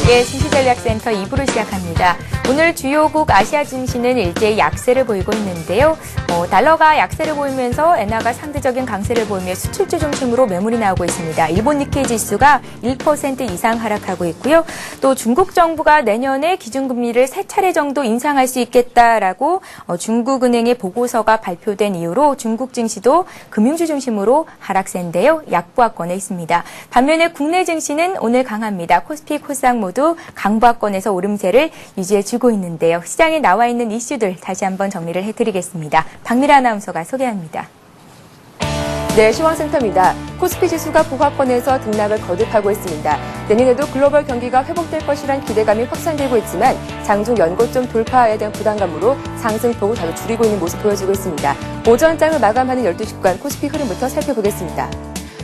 예, 증시전략센터 2부를 시작합니다. 오늘 주요국 아시아 증시는 일제히 약세를 보이고 있는데요. 달러가 약세를 보이면서 엔화가 상대적인 강세를 보이며 수출주 중심으로 매물이 나오고 있습니다. 일본 니케이 지수가 1% 이상 하락하고 있고요. 또 중국 정부가 내년에 기준금리를 3차례 정도 인상할 수 있겠다라고 중국은행의 보고서가 발표된 이후로 중국 증시도 금융주 중심으로 하락세인데요. 약보합권에 있습니다. 반면에 국내 증시는 오늘 강합니다. 코스피, 코스닥 모두 강보합권에서 오름세를 유지해주고 있는데요. 시장에 나와 있는 이슈들 다시 한번 정리를 해드리겠습니다. 박미라 아나운서가 소개합니다. 네, 시황센터입니다. 코스피 지수가 보합권에서 등락을 거듭하고 있습니다. 내년에도 글로벌 경기가 회복될 것이란 기대감이 확산되고 있지만 장중 연고점 돌파에 대한 부담감으로 상승폭을 다소 줄이고 있는 모습 보여주고 있습니다. 오전장을 마감하는 12시간 코스피 흐름부터 살펴보겠습니다.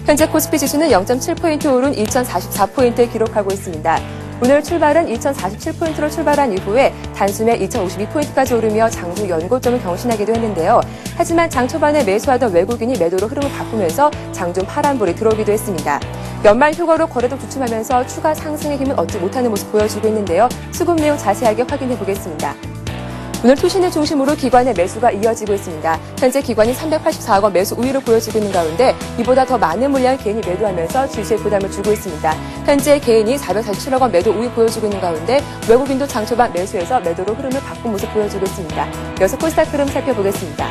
현재 코스피 지수는 0.7포인트 오른 2044포인트를 기록하고 있습니다. 오늘 출발은 2047포인트로 출발한 이후에 단숨에 2052포인트까지 오르며 장중 연고점을 경신하기도 했는데요. 하지만 장 초반에 매수하던 외국인이 매도로 흐름을 바꾸면서 장중 파란불이 들어오기도 했습니다. 연말 휴가로 거래도 주춤하면서 추가 상승의 힘을 얻지 못하는 모습 보여주고 있는데요. 수급 내용 자세하게 확인해 보겠습니다. 오늘 투신을 중심으로 기관의 매수가 이어지고 있습니다. 현재 기관이 384억 원 매수 우위를 보여주고 있는 가운데 이보다 더 많은 물량 개인이 매도하면서 지수에 부담을 주고 있습니다. 현재 개인이 447억 원 매도 우위 보여주고 있는 가운데 외국인도 장초반 매수해서 매도로 흐름을 바꾼 모습 보여주고 있습니다. 이어서 코스닥 흐름 살펴보겠습니다.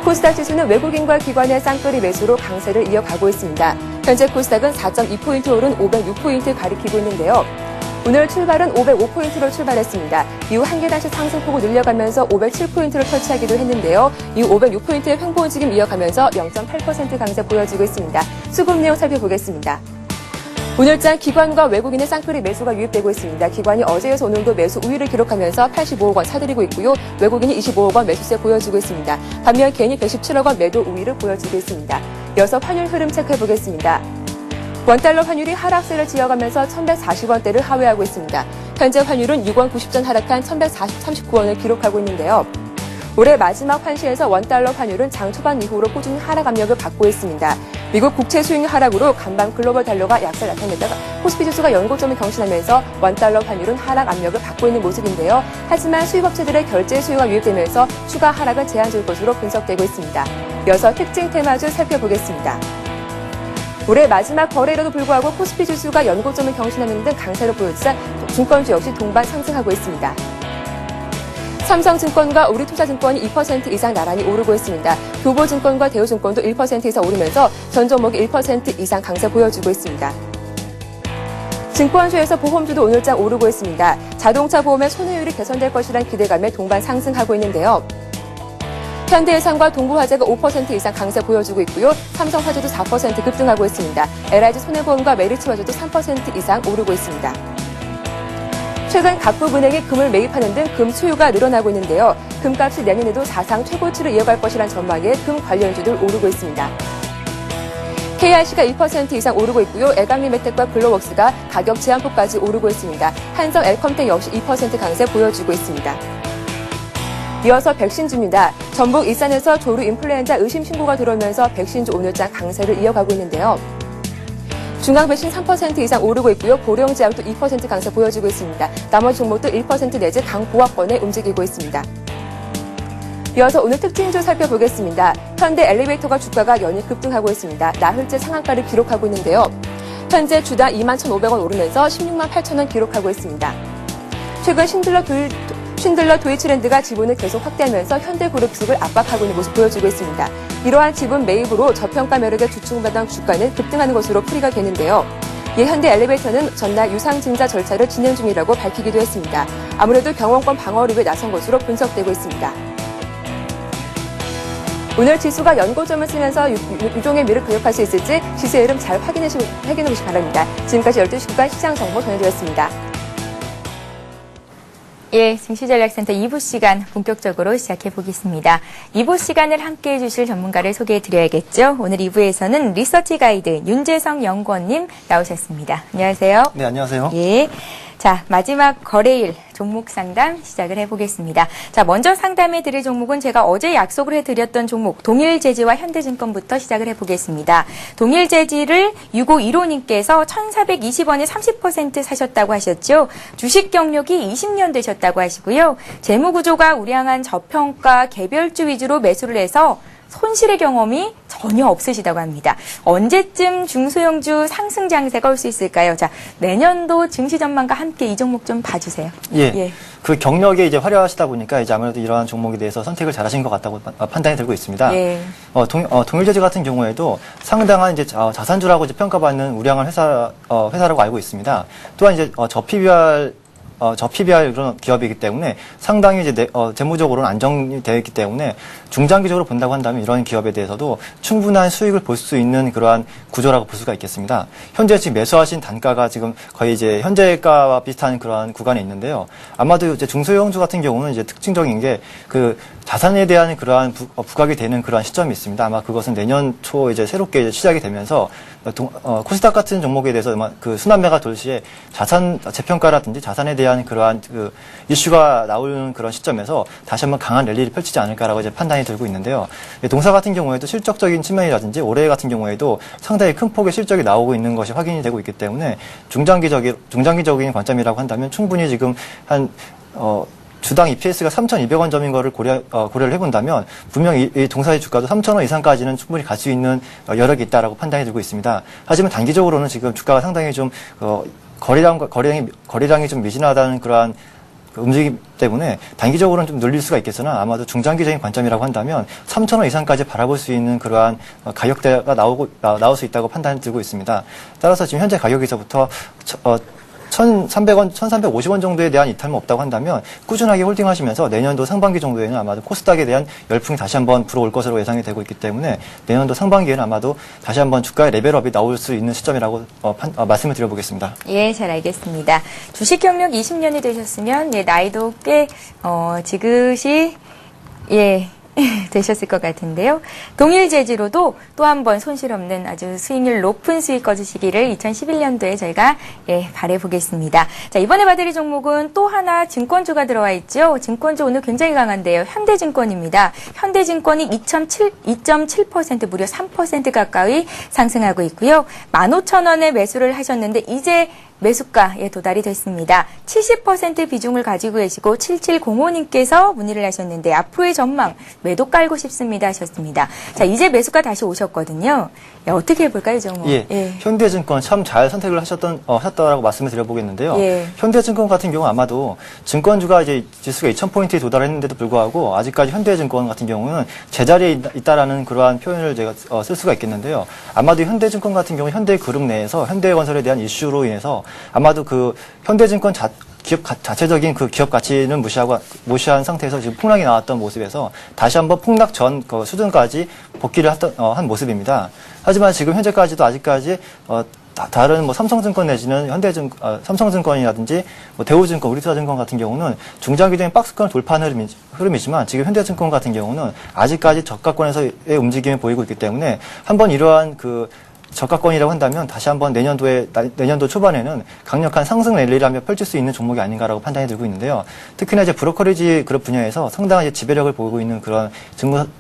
코스닥 지수는 외국인과 기관의 쌍끌이 매수로 강세를 이어가고 있습니다. 현재 코스닥은 4.2포인트 오른 506포인트 가리키고 있는데요. 오늘 출발은 505포인트로 출발했습니다. 이후 한 계단씩 상승폭을 늘려가면서 507포인트를 터치하기도 했는데요. 이후 506포인트의 횡보 움직임 이어가면서 0.8% 강세 보여지고 있습니다. 수급 내용 살펴보겠습니다. 오늘장 기관과 외국인의 쌍끌이 매수가 유입되고 있습니다. 기관이 어제에서 오늘도 매수 우위를 기록하면서 85억 원 사들이고 있고요. 외국인이 25억 원 매수세 보여주고 있습니다. 반면 개인이 117억 원 매도 우위를 보여주고 있습니다. 이어서 환율 흐름 체크해보겠습니다. 원달러 환율이 하락세를 지어가면서 1140원대를 하회하고 있습니다. 현재 환율은 6원 90전 하락한 1139원을 기록하고 있는데요. 올해 마지막 환시에서 원달러 환율은 장 초반 이후로 꾸준히 하락 압력을 받고 있습니다. 미국 국채 수익 하락으로 간밤 글로벌 달러가 약세를 나타냈다가 코스피 지수가 연고점을 경신하면서 원달러 환율은 하락 압력을 받고 있는 모습인데요. 하지만 수입업체들의 결제 수요가 유입되면서 추가 하락은 제한될 것으로 분석되고 있습니다. 이어서 특징 테마주 살펴보겠습니다. 올해 마지막 거래일에도 불구하고 코스피 지수가 연고점을 경신하는 등 강세를 보여주자 증권주 역시 동반 상승하고 있습니다. 삼성증권과 우리투자증권이 2% 이상 나란히 오르고 있습니다. 교보증권과 대우증권도 1% 이상 오르면서 전 종목이 1% 이상 강세 보여주고 있습니다. 증권주에서 보험주도 오늘장 오르고 있습니다. 자동차 보험의 손해율이 개선될 것이란 기대감에 동반 상승하고 있는데요. 현대해상과 동부화재가 5% 이상 강세 보여주고 있고요. 삼성화재도 4% 급등하고 있습니다. LIG 손해보험과 메리츠화재도 3% 이상 오르고 있습니다. 최근 각국 은행이 금을 매입하는 등 금 수요가 늘어나고 있는데요. 금값이 내년에도 사상 최고치를 이어갈 것이란 전망에 금 관련주들 오르고 있습니다. KRC가 1% 이상 오르고 있고요. 애강리메텍과 글로웍스가 가격 제한폭까지 오르고 있습니다. 한성 엘컴텍 역시 2% 강세 보여주고 있습니다. 이어서 백신주입니다. 전북 일산에서 조류 인플루엔자 의심 신고가 들어오면서 백신주 오늘장 강세를 이어가고 있는데요. 중앙백신 3% 이상 오르고 있고요. 보령제약도 2% 강세 보여주고 있습니다. 나머지 종목도 1% 내지 강보합권에 움직이고 있습니다. 이어서 오늘 특징주 살펴보겠습니다. 현대 엘리베이터가 주가가 연일 급등하고 있습니다. 나흘째 상한가를 기록하고 있는데요. 현재 주당 21,500원 오르면서 16만 8천원 기록하고 있습니다. 최근 신들러 도이치랜드가 지분을 계속 확대하면서 현대그룹 측을 압박하고 있는 모습 보여주고 있습니다. 이러한 지분 매입으로 저평가 매력에 주춤받던 주가는 급등하는 것으로 풀이가 되는데요. 현대 엘리베이터는 전날 유상증자 절차를 진행 중이라고 밝히기도 했습니다. 아무래도 경영권 방어를 위해 나선 것으로 분석되고 있습니다. 오늘 지수가 연고점을 쓰면서 유종의 미를 기록할 수 있을지 지수의 흐름 잘 확인해 보시기 바랍니다. 지금까지 12시 구간 시장 정보 전해드렸습니다. 예, 증시전략센터 2부 시간 본격적으로 시작해 보겠습니다. 2부 시간을 함께해 주실 전문가를 소개해 드려야겠죠. 오늘 2부에서는 리서치 가이드 윤재성 연구원님 나오셨습니다. 안녕하세요. 네, 안녕하세요. 예. 자, 마지막 거래일 종목 상담 시작을 해보겠습니다. 자, 먼저 상담해 드릴 종목은 제가 어제 약속을 해드렸던 종목 동일재지와 현대증권부터 시작을 해보겠습니다. 동일재지를 6515님께서 1,420원에 30% 사셨다고 하셨죠. 주식 경력이 20년 되셨다고 하시고요. 재무구조가 우량한 저평가 개별주 위주로 매수를 해서 손실의 경험이 전혀 없으시다고 합니다. 언제쯤 중소형주 상승 장세가 올 수 있을까요? 자, 내년도 증시 전망과 함께 이 종목 좀 봐주세요. 예. 그 경력이 이제 화려하시다 보니까 이제 아무래도 이러한 종목에 대해서 선택을 잘하신 것 같다고 판단이 들고 있습니다. 예. 동일재즈 같은 경우에도 상당한 이제 자산주라고 이제 평가받는 우량한 회사라고 알고 있습니다. 또한 이제 저PBR 그런 기업이기 때문에 상당히 이제 재무적으로는 안정이 되어 있기 때문에 중장기적으로 본다고 한다면 이런 기업에 대해서도 충분한 수익을 볼 수 있는 그러한 구조라고 볼 수가 있겠습니다. 현재 지금 매수하신 단가가 지금 거의 이제 현재가와 비슷한 그러한 구간에 있는데요. 아마도 이제 중소형주 같은 경우는 이제 특징적인 게 그 자산에 대한 그러한 부각이 되는 그러한 시점이 있습니다. 아마 그것은 내년 초 이제 새롭게 이제 시작이 되면서 코스닥 같은 종목에 대해서 그 순환매가 돌 시에 자산 재평가라든지 자산에 대한 그러한 그 이슈가 나오는 그런 시점에서 다시 한번 강한 랠리를 펼치지 않을까라고 이제 판단이 들고 있는데요. 동사 같은 경우에도 실적적인 측면이라든지 올해 같은 경우에도 상당히 큰 폭의 실적이 나오고 있는 것이 확인이 되고 있기 때문에 중장기적인 관점이라고 한다면 충분히 지금 주당 EPS가 3,200원 점인 거를 고려를 해본다면 분명히 이 동사의 주가도 3,000원 이상까지는 충분히 갈 수 있는 여력이 있다라고 판단이 들고 있습니다. 하지만 단기적으로는 지금 주가가 상당히 좀 거래량이 좀 미진하다는 그러한 움직임 때문에 단기적으로는 좀 늘릴 수가 있겠으나 아마도 중장기적인 관점이라고 한다면 3,000원 이상까지 바라볼 수 있는 그러한 가격대가 나올 수 있다고 판단이 들고 있습니다. 따라서 지금 현재 가격에서부터 1,300원, 1,350원 정도에 대한 이탈만 없다고 한다면 꾸준하게 홀딩하시면서 내년도 상반기 정도에는 아마도 코스닥에 대한 열풍이 다시 한번 불어올 것으로 예상이 되고 있기 때문에 내년도 상반기에는 아마도 다시 한번 주가의 레벨업이 나올 수 있는 시점이라고 말씀을 드려보겠습니다. 예, 잘 알겠습니다. 주식 경력 20년이 되셨으면 나이도 꽤 지긋이 되셨을 것 같은데요. 동일재지로도 또 한 번 손실 없는 아주 수익률 높은 수익 거두시기를 2011년도에 저희가 바라보겠습니다. 자, 이번에 봐드릴 종목은 또 하나 증권주가 들어와 있죠. 증권주 오늘 굉장히 강한데요. 현대증권입니다. 현대증권이 2.7% 무려 3% 가까이 상승하고 있고요. 15,000원에 매수를 하셨는데 이제 매수가에 도달이 됐습니다. 70% 비중을 가지고 계시고 7705님께서 문의를 하셨는데 앞으로의 전망 매도 깔고 싶습니다 하셨습니다. 자, 이제 매수가 다시 오셨거든요. 어떻게 해볼까요, 정모? 현대증권 참 잘 선택을 하셨다라고 말씀을 드려보겠는데요. 현대증권 같은 경우 아마도 증권주가 이제 지수가 2,000포인트에 도달했는데도 불구하고 아직까지 현대증권 같은 경우는 제자리에 있다라는 그러한 표현을 제가 쓸 수가 있겠는데요. 아마도 현대증권 같은 경우 현대그룹 내에서 현대건설에 대한 이슈로 인해서 아마도 그 현대증권 기업 자체적인 그 기업 가치는 무시한 상태에서 지금 폭락이 나왔던 모습에서 다시 한번 폭락 전 그 수준까지 복귀를 한 모습입니다. 하지만 지금 현재까지도 아직까지 다른 삼성증권 내지는 삼성증권이라든지 대우증권, 우리투자증권 같은 경우는 중장기적인 박스권을 돌파하는 흐름이지만 지금 현대증권 같은 경우는 아직까지 저가권에서의 움직임이 보이고 있기 때문에 한번 이러한 저가권이라고 한다면 다시 한번 내년도 초반에는 강력한 상승 랠리를 하며 펼칠 수 있는 종목이 아닌가라고 판단이 들고 있는데요. 특히나 이제 브로커리지 그룹 분야에서 상당한 이제 지배력을 보이고 있는 그런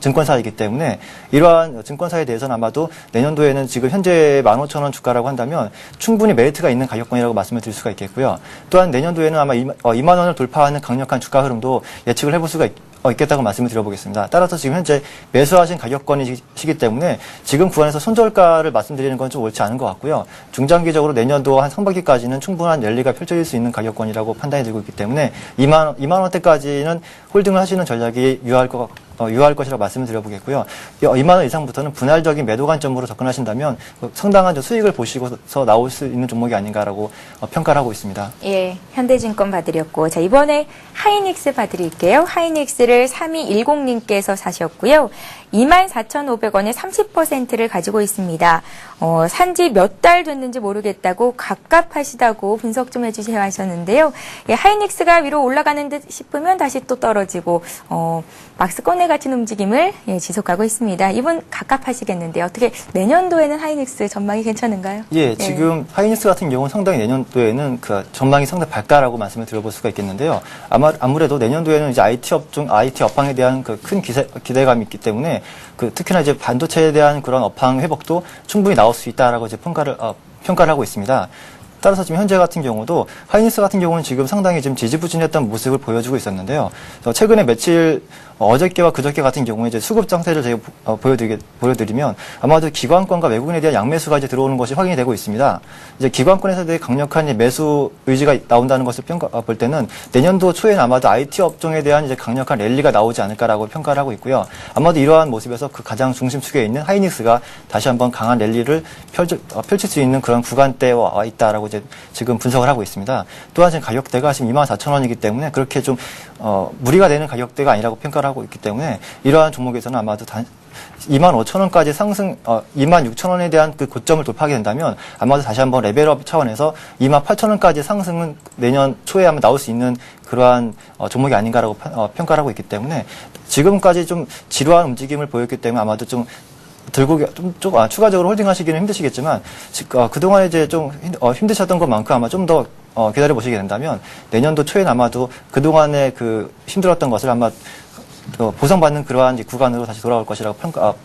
증권사이기 때문에 이러한 증권사에 대해서는 아마도 내년도에는 지금 현재 15,000원 주가라고 한다면 충분히 메리트가 있는 가격권이라고 말씀을 드릴 수가 있겠고요. 또한 내년도에는 아마 2만 원을 돌파하는 강력한 주가 흐름도 예측을 해볼 수가 있겠다고 말씀을 드려보겠습니다. 따라서 지금 현재 매수하신 가격권이시기 때문에 지금 구간에서 손절가를 말씀드리는 건 좀 옳지 않은 것 같고요. 중장기적으로 내년도 한 상반기까지는 충분한 랠리가 펼쳐질 수 있는 가격권이라고 판단이 들고 있기 때문에 2만 원대까지는 홀딩을 하시는 전략이 유효할 것이라고 말씀을 드려보겠고요. 2만 원 이상부터는 분할적인 매도 관점으로 접근하신다면 상당한 수익을 보시고서 나올 수 있는 종목이 아닌가라고 평가를 하고 있습니다. 예, 현대증권 봐드렸고, 자, 이번에 하이닉스 봐드릴게요. 하이닉스를 3210님께서 사셨고요. 24,500원에 30%를 가지고 있습니다. 산지 몇 달 됐는지 모르겠다고 갑갑하시다고 분석 좀 해주세요 하셨는데요. 예, 하이닉스가 위로 올라가는 듯 싶으면 다시 또 떨어지고, 박스권에 인내 같은 움직임을 지속하고 있습니다. 이분 갑갑하시겠는데 어떻게 내년도에는 하이닉스 전망이 괜찮은가요? 예, 지금 하이닉스 같은 경우는 상당히 내년도에는 그 전망이 상당히 밝다라고 말씀을 드려볼 수가 있겠는데요. 아무래도 내년도에는 이제 IT 업황에 대한 그 큰 기대감이 있기 때문에 특히나 이제 반도체에 대한 그런 업황 회복도 충분히 나올 수 있다라고 이제 평가를 하고 있습니다. 따라서 지금 현재 같은 경우도 하이닉스 같은 경우는 지금 상당히 지금 지지부진했던 모습을 보여주고 있었는데요. 최근에 며칠 어저께와 그저께 같은 경우에 이제 수급 상태를 제가 보여드리면 아마도 기관권과 외국인에 대한 양매수가 이제 들어오는 것이 확인이 되고 있습니다. 이제 기관권에서 되게 강력한 매수 의지가 나온다는 것을 볼 때는 내년도 초에는 아마도 IT 업종에 대한 이제 강력한 랠리가 나오지 않을까라고 평가를 하고 있고요. 아마도 이러한 모습에서 그 가장 중심축에 있는 하이닉스가 다시 한번 강한 랠리를 펼칠 수 있는 그런 구간대에 와 있다라고 이제 지금 분석을 하고 있습니다. 또한 지금 가격대가 지금 24,000원이기 때문에 그렇게 좀 무리가 되는 가격대가 아니라고 평가를 하고 있기 때문에 이러한 종목에서는 아마도 25,000원까지 상승, 26,000원에 대한 그 고점을 돌파하게 된다면 아마도 다시 한번 레벨업 차원에서 28,000원까지 상승은 내년 초에 한번 나올 수 있는 그러한 종목이 아닌가라고 평가를 하고 있기 때문에 지금까지 좀 지루한 움직임을 보였기 때문에 아마도 좀 추가적으로 홀딩하시기는 힘드시겠지만 그동안에 이제 좀 힘드셨던 것만큼 아마 좀 더 기다려 보시게 된다면 내년도 초에는 아마도 그동안에 그 힘들었던 것을 아마 보상받는 그러한 구간으로 다시 돌아올 것이라고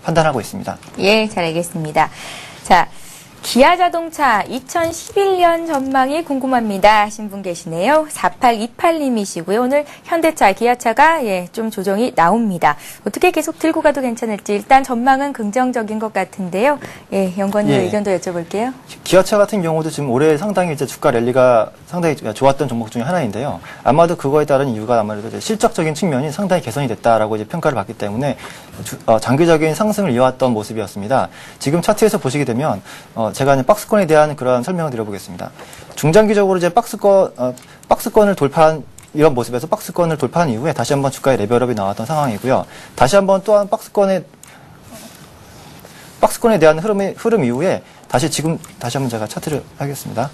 판단하고 있습니다. 예, 잘 알겠습니다. 자, 기아 자동차 2011년 전망이 궁금합니다 하신 분 계시네요. 4828님이시고요. 오늘 현대차, 기아차가 좀 조정이 나옵니다. 어떻게 계속 들고 가도 괜찮을지 일단 전망은 긍정적인 것 같은데요. 연구원님 의견도 여쭤볼게요. 기아차 같은 경우도 지금 올해 상당히 이제 주가 랠리가 상당히 좋았던 종목 중에 하나인데요. 아마도 그거에 따른 이유가 아무래도 이제 실적적인 측면이 상당히 개선이 됐다라고 이제 평가를 받기 때문에 장기적인 상승을 이어왔던 모습이었습니다. 지금 차트에서 보시게 되면 제가 이제 박스권에 대한 그런 설명을 드려보겠습니다. 중장기적으로 이제 박스권을 돌파한 이런 모습에서 박스권을 돌파한 이후에 다시 한번 주가의 레벨업이 나왔던 상황이고요. 다시 한번 또한 박스권에 대한 흐름 이후에 다시 한번 제가 차트를 하겠습니다.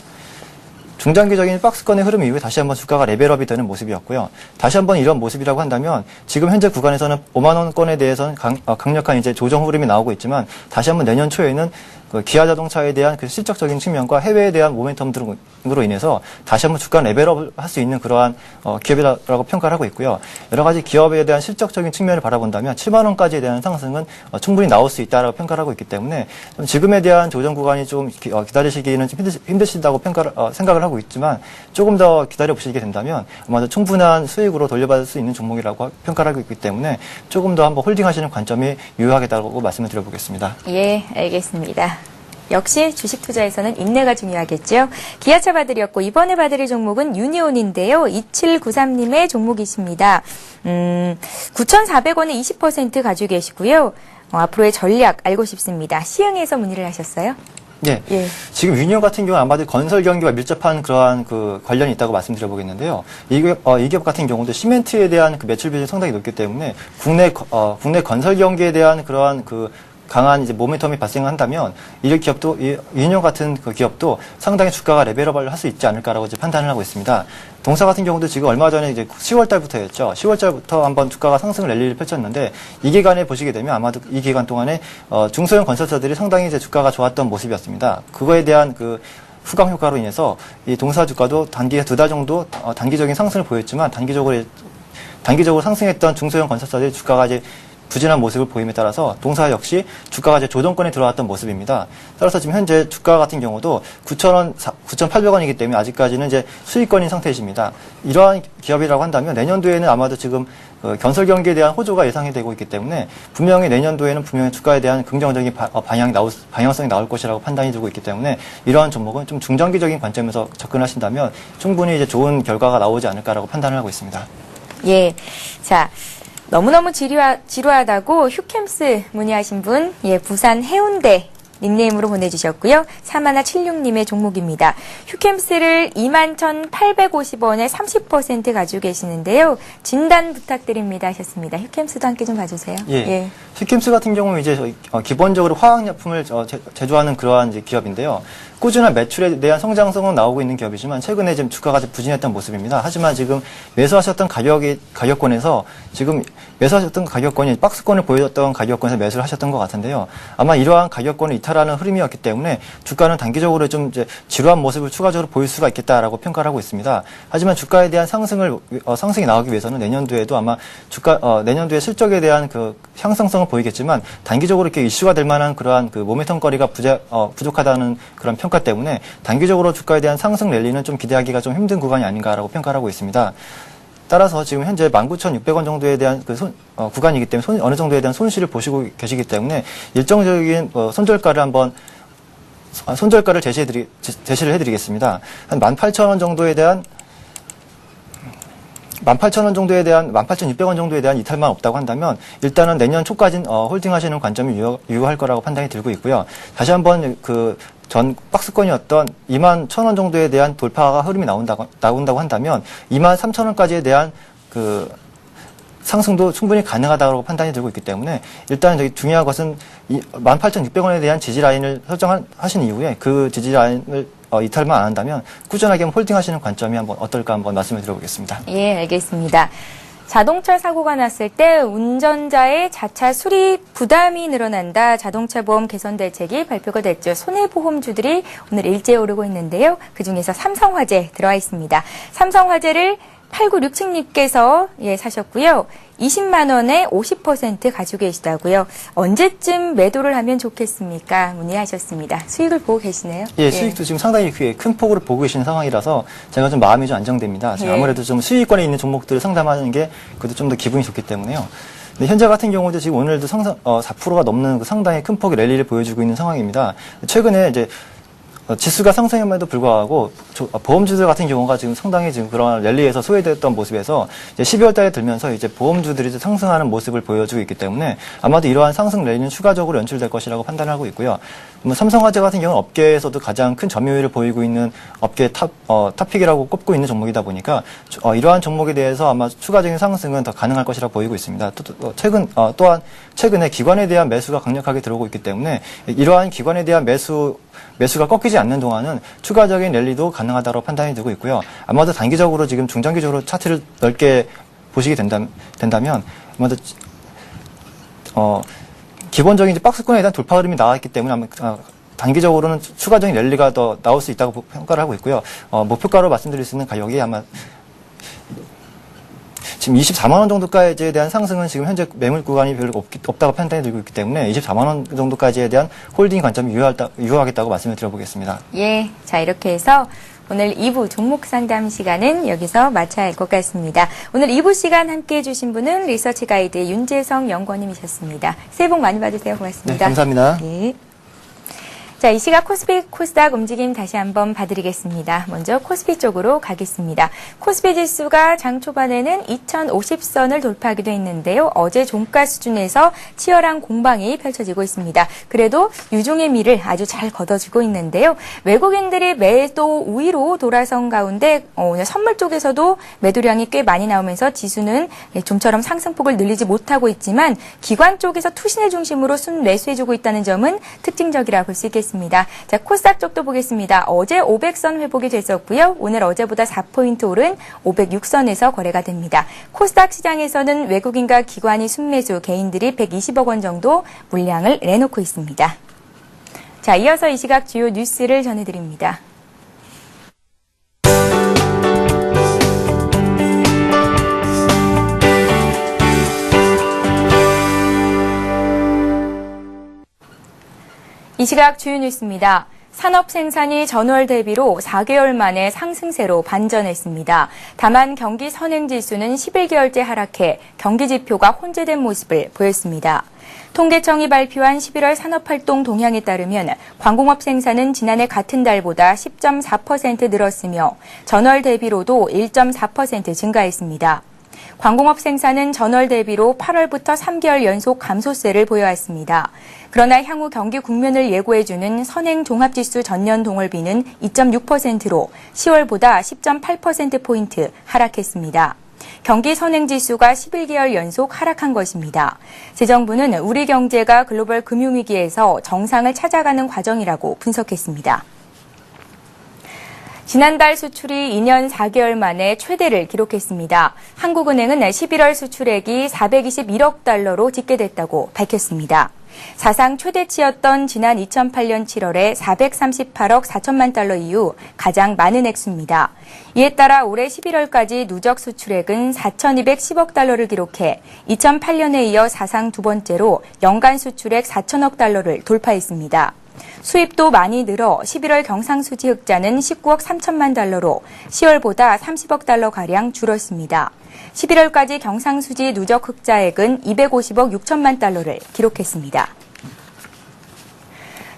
중장기적인 박스권의 흐름 이후에 다시 한번 주가가 레벨업이 되는 모습이었고요. 다시 한번 이런 모습이라고 한다면 지금 현재 구간에서는 5만 원권에 대해서는 강력한 이제 조정 흐름이 나오고 있지만 다시 한번 내년 초에는 그 기아 자동차에 대한 그 실적적인 측면과 해외에 대한 모멘텀 등으로 인해서 다시 한번 주가 레벨업을 할 수 있는 그러한 기업이라고 평가를 하고 있고요. 여러 가지 기업에 대한 실적적인 측면을 바라본다면 7만 원까지에 대한 상승은 충분히 나올 수 있다라고 평가를 하고 있기 때문에 지금에 대한 조정 구간이 좀 기다리시기는 좀 힘드시다고 생각을 하고 있지만 조금 더 기다려 보시게 된다면 아마도 충분한 수익으로 돌려받을 수 있는 종목이라고 평가를 하고 있기 때문에 조금 더 한번 홀딩하시는 관점이 유효하겠다고 말씀을 드려보겠습니다. 예, 알겠습니다. 역시 주식 투자에서는 인내가 중요하겠죠. 기아차 봐드렸고 이번에 봐드릴 종목은 유니온인데요. 2793님의 종목이십니다. 9,400원에 20% 가지고 계시고요. 앞으로의 전략 알고 싶습니다. 시흥에서 문의를 하셨어요? 네. 지금 유니온 같은 경우는 아마도 건설 경기와 밀접한 그러한 그 관련이 있다고 말씀드려보겠는데요. 이 기업 같은 경우도 시멘트에 대한 그 매출 비중이 상당히 높기 때문에 국내 건설 경기에 대한 그러한 그 강한 이제 모멘텀이 발생한다면 이 기업도 유니온 같은 그 기업도 상당히 주가가 레벨업을 할 수 있지 않을까라고 이제 판단을 하고 있습니다. 동사 같은 경우도 지금 얼마 전에 이제 10월 달부터였죠. 10월 달부터 한번 주가가 상승을 랠리를 펼쳤는데 이 기간에 보시게 되면 아마도 이 기간 동안에 중소형 건설사들이 상당히 이제 주가가 좋았던 모습이었습니다. 그거에 대한 그 후광 효과로 인해서 이 동사 주가도 단기 2달 정도 단기적인 상승을 보였지만 단기적으로 상승했던 중소형 건설사들의 주가가 이제 부진한 모습을 보임에 따라서 동사 역시 주가가 이제 조정권에 들어왔던 모습입니다. 따라서 지금 현재 주가 같은 경우도 9,800원이기 때문에 아직까지는 이제 수익권인 상태이십니다. 이러한 기업이라고 한다면 내년도에는 아마도 지금 건설 경기에 대한 호조가 예상이 되고 있기 때문에 분명히 내년도에는 분명히 주가에 대한 긍정적인 방향성이 나올 것이라고 판단이 들고 있기 때문에 이러한 종목은 좀 중장기적인 관점에서 접근하신다면 충분히 이제 좋은 결과가 나오지 않을까라고 판단을 하고 있습니다. 예. 자. 너무너무 지루하다고 휴캠스 문의하신 분, 부산 해운대 닉네임으로 보내주셨고요. 3176님의 종목입니다. 휴캠스를 21,850원에 30% 가지고 계시는데요. 진단 부탁드립니다 하셨습니다. 휴캠스도 함께 좀 봐주세요. 휴캠스 같은 경우는 이제 기본적으로 화학약품을 제조하는 그러한 이제 기업인데요. 꾸준한 매출에 대한 성장성은 나오고 있는 기업이지만 최근에 지금 주가가 부진했던 모습입니다. 하지만 지금 매수하셨던 가격권에서 지금 매수하셨던 가격권이 박스권을 보여줬던 가격권에서 매수를 하셨던 것 같은데요. 아마 이러한 가격권을 이탈하는 흐름이었기 때문에 주가는 단기적으로 좀 이제 지루한 모습을 추가적으로 보일 수가 있겠다라고 평가를 하고 있습니다. 하지만 주가에 대한 상승이 나오기 위해서는 내년도에도 아마 내년도에 실적에 대한 그 향상성을 보이겠지만 단기적으로 이렇게 이슈가 될 만한 그러한 그 모멘텀거리가 부족하다는 그런 평가 때문에 단기적으로 주가에 대한 상승 랠리는 좀 기대하기가 좀 힘든 구간이 아닌가라고 평가를 하고 있습니다. 따라서 지금 현재 19,600원 정도에 대한 그 구간이기 때문에 어느 정도에 대한 손실을 보시고 계시기 때문에 일정적인 손절가를 제시를 해드리겠습니다. 한 18,000원 정도에 대한 18,600원 정도에 대한 이탈만 없다고 한다면 일단은 내년 초까지는 홀딩하시는 관점이 유효할 거라고 판단이 들고 있고요. 다시 한번 전 박스권이었던 21,000원 정도에 대한 돌파가 흐름이 나온다고 한다면 23,000원까지에 대한 그 상승도 충분히 가능하다고 판단이 들고 있기 때문에 일단 저기 중요한 것은 18,600원에 대한 지지라인을 설정하신 이후에 그 지지라인을 이탈만 안 한다면 꾸준하게 홀딩하시는 관점이 어떨까 한번 말씀을 드려보겠습니다. 예, 알겠습니다. 자동차 사고가 났을 때 운전자의 자차 수리 부담이 늘어난다. 자동차 보험 개선 대책이 발표가 됐죠. 손해보험주들이 오늘 일제에 오르고 있는데요. 그중에서 삼성화재 들어와 있습니다. 삼성화재를 8967님께서 사셨고요. 20만 원에 50% 가지고 계시다고요. 언제쯤 매도를 하면 좋겠습니까? 문의하셨습니다. 수익을 보고 계시네요. 예, 수익도 지금 상당히 큰 폭으로 보고 계신 상황이라서 제가 좀 마음이 좀 안정됩니다. 지금 아무래도 좀 수익권에 있는 종목들을 상담하는 게 그래도 좀 더 기분이 좋기 때문에요. 근데 현재 같은 경우도 지금 오늘도 4%가 넘는 상당히 큰 폭의 랠리를 보여주고 있는 상황입니다. 최근에 이제 지수가 상승함에도 불구하고 보험주들 같은 경우가 지금 상당히 지금 그런 랠리에서 소외됐던 모습에서 이제 12월 달에 들면서 이제 보험주들이 상승하는 모습을 보여주고 있기 때문에 아마도 이러한 상승 랠리는 추가적으로 연출될 것이라고 판단하고 있고요. 삼성화재 같은 경우는 업계에서도 가장 큰 점유율을 보이고 있는 업계 탑픽이라고 꼽고 있는 종목이다 보니까 이러한 종목에 대해서 아마 추가적인 상승은 더 가능할 것이라고 보이고 있습니다. 또한 최근에 기관에 대한 매수가 강력하게 들어오고 있기 때문에 이러한 기관에 대한 매수가 꺾이지 않는 동안은 추가적인 랠리도 가능하다고 판단이 되고 있고요. 아마도 단기적으로 지금 중장기적으로 차트를 넓게 보시게 된다면 아마도 기본적인 이제 박스권에 대한 돌파 흐름이 나왔기 때문에 아마 단기적으로는 추가적인 랠리가 더 나올 수 있다고 평가를 하고 있고요. 목표가로 말씀드릴 수 있는 가격이 아마 지금 24만 원 정도까지에 대한 상승은 지금 현재 매물 구간이 별로 없다고 판단이 들고 있기 때문에 24만 원 정도까지에 대한 홀딩 관점이 유효하겠다고 말씀을 드려보겠습니다. 예, 자 이렇게 해서 오늘 2부 종목 상담 시간은 여기서 마쳐야 할 것 같습니다. 오늘 2부 시간 함께해 주신 분은 리서치 가이드의 윤재성 연구원님이셨습니다. 새해 복 많이 받으세요. 고맙습니다. 네, 감사합니다. 네. 자, 이 시각 코스피, 코스닥 움직임 다시 한번 봐드리겠습니다. 먼저 코스피 쪽으로 가겠습니다. 코스피 지수가 장 초반에는 2050선을 돌파하기도 했는데요. 어제 종가 수준에서 치열한 공방이 펼쳐지고 있습니다. 그래도 유종의 미를 아주 잘 걷어주고 있는데요. 외국인들이 매도 우위로 돌아선 가운데 오늘 선물 쪽에서도 매도량이 꽤 많이 나오면서 지수는 좀처럼 상승폭을 늘리지 못하고 있지만 기관 쪽에서 투신을 중심으로 순매수해주고 있다는 점은 특징적이라 볼 수 있겠습니다. 자, 코스닥 쪽도 보겠습니다. 어제 500선 회복이 됐었고요. 오늘 어제보다 4포인트 오른 506선에서 거래가 됩니다. 코스닥 시장에서는 외국인과 기관이 순매수, 개인들이 120억 원 정도 물량을 내놓고 있습니다. 자, 이어서 이 시각 주요 뉴스를 전해드립니다. 이 시각 주요 뉴스입니다. 산업 생산이 전월 대비로 4개월 만에 상승세로 반전했습니다. 다만 경기 선행지수는 11개월째 하락해 경기 지표가 혼재된 모습을 보였습니다. 통계청이 발표한 11월 산업활동 동향에 따르면 광공업 생산은 지난해 같은 달보다 10.4% 늘었으며 전월 대비로도 1.4% 증가했습니다. 광공업 생산은 전월 대비로 8월부터 3개월 연속 감소세를 보여왔습니다. 그러나 향후 경기 국면을 예고해주는 선행 종합지수 전년 동월비는 2.6%로 10월보다 10.8%포인트 하락했습니다. 경기 선행지수가 11개월 연속 하락한 것입니다. 재정부는 우리 경제가 글로벌 금융위기에서 정상을 찾아가는 과정이라고 분석했습니다. 지난달 수출이 2년 4개월 만에 최대를 기록했습니다. 한국은행은 11월 수출액이 421억 달러로 집계됐다고 밝혔습니다. 사상 최대치였던 지난 2008년 7월에 438억 4천만 달러 이후 가장 많은 액수입니다. 이에 따라 올해 11월까지 누적 수출액은 4,210억 달러를 기록해 2008년에 이어 사상 두 번째로 연간 수출액 4천억 달러를 돌파했습니다. 수입도 많이 늘어 11월 경상수지 흑자는 19억 3천만 달러로 10월보다 30억 달러가량 줄었습니다. 11월까지 경상수지 누적 흑자액은 250억 6천만 달러를 기록했습니다.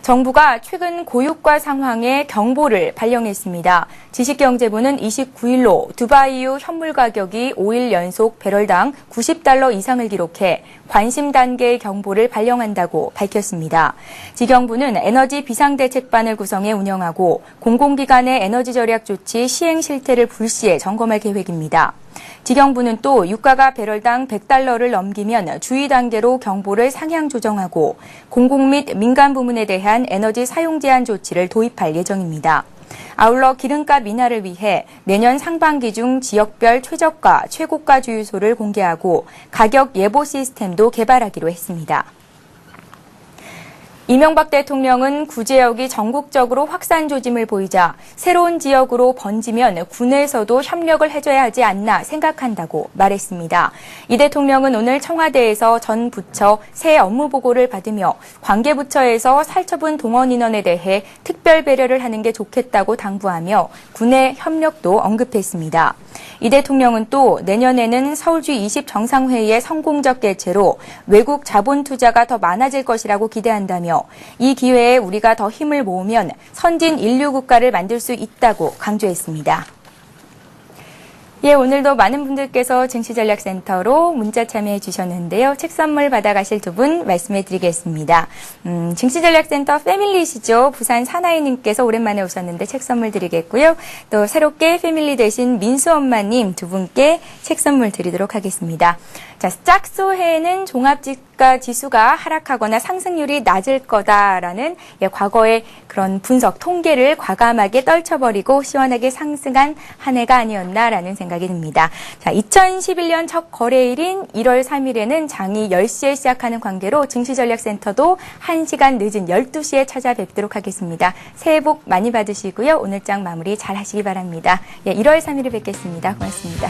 정부가 최근 고유가 상황에 경보를 발령했습니다. 지식경제부는 29일로 두바이유 현물 가격이 5일 연속 배럴당 90달러 이상을 기록해 관심 단계의 경보를 발령한다고 밝혔습니다. 지경부는 에너지 비상대책반을 구성해 운영하고 공공기관의 에너지 절약 조치 시행 실태를 불시에 점검할 계획입니다. 지경부는 또 유가가 배럴당 100달러를 넘기면 주의 단계로 경보를 상향 조정하고 공공 및 민간 부문에 대한 에너지 사용 제한 조치를 도입할 예정입니다. 아울러 기름값 인하를 위해 내년 상반기 중 지역별 최저가, 최고가 주유소를 공개하고 가격 예보 시스템도 개발하기로 했습니다. 이명박 대통령은 구제역이 전국적으로 확산 조짐을 보이자 새로운 지역으로 번지면 군에서도 협력을 해줘야 하지 않나 생각한다고 말했습니다. 이 대통령은 오늘 청와대에서 전 부처 새 업무 보고를 받으며 관계부처에서 살처분 동원 인원에 대해 특별 배려를 하는 게 좋겠다고 당부하며 군의 협력도 언급했습니다. 이 대통령은 또 내년에는 서울 G20 정상회의의 성공적 개최로 외국 자본 투자가 더 많아질 것이라고 기대한다며 이 기회에 우리가 더 힘을 모으면 선진 인류 국가를 만들 수 있다고 강조했습니다. 예, 오늘도 많은 분들께서 증시전략센터로 문자 참여해 주셨는데요. 책 선물 받아가실 두 분 말씀해 드리겠습니다. 증시전략센터 패밀리시죠. 부산 사나이님께서 오랜만에 오셨는데 책 선물 드리겠고요. 또 새롭게 패밀리 되신 민수 엄마님 두 분께 책 선물 드리도록 하겠습니다. 자, 짝소해는 종합지가 지수가 하락하거나 상승률이 낮을 거다라는 과거의 그런 분석, 통계를 과감하게 떨쳐버리고 시원하게 상승한 한 해가 아니었나라는 생각이 듭니다. 자, 2011년 첫 거래일인 1월 3일에는 장이 10시에 시작하는 관계로 증시전략센터도 1시간 늦은 12시에 찾아뵙도록 하겠습니다. 새해 복 많이 받으시고요. 오늘 장 마무리 잘 하시기 바랍니다. 예, 1월 3일에 뵙겠습니다. 고맙습니다.